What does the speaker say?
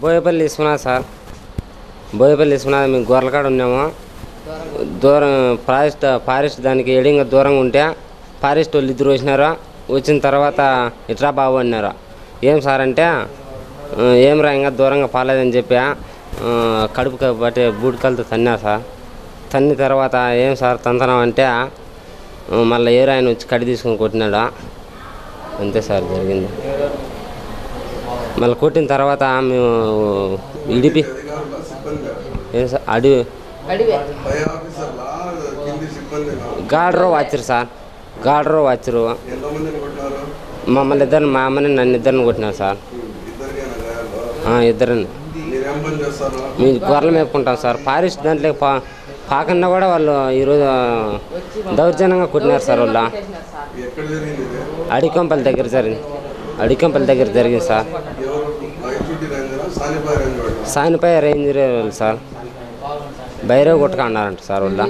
Boyapalli Vishwanath sir, Boyapalli Vishwanath. మేము గొర్రెలకాడ ఉన్నాము. దూరం ఫారెస్ట్ దానికి ఎడింగా దూరంగా ఉంటే ఫారెస్ట్ వాళ్ళు ఇద్దరు వచ్చినారు. వచ్చిన తర్వాత ఇట్రా బాబు అన్నారు. ఏం సార్ అంటే ఏం రా ఇంకా దూరంగా పాలేదని చెప్పా. కడుపు బట్టి బూడికలతో తన్నారు సార్. తన్ని తర్వాత ఏం సార్ తంతనం అంటే మళ్ళీ ఏరు ఆయన వచ్చి కడి తీసుకొని కొట్టినాడు. అంతే సార్ జరిగింది. మళ్ళీ కొట్టిన తర్వాత మేము ఇడిపి అడివి గాడ్రో వచ్చారు సార్. గాడ్రో వచ్చారు. మమ్మల్ని ఇద్దరిని, మా అమ్మని నన్ను ఇద్దరిని కొట్టినారు సార్. ఇద్దరిని. మేము గొర్రెలు మేపుకుంటాం సార్. ఫారెస్ట్ దాంట్లో పాకన్నా కూడా వాళ్ళు ఈరోజు దౌర్జన్యంగా కొట్టినారు సార్. వాళ్ళు అడికంపల్లి దగ్గర జరిగింది. అడికంపల్లి దగ్గర జరిగింది sir. Sanipai range sir. Bhairav కొట్టుకున్నారంట సార్ వాళ్ళు.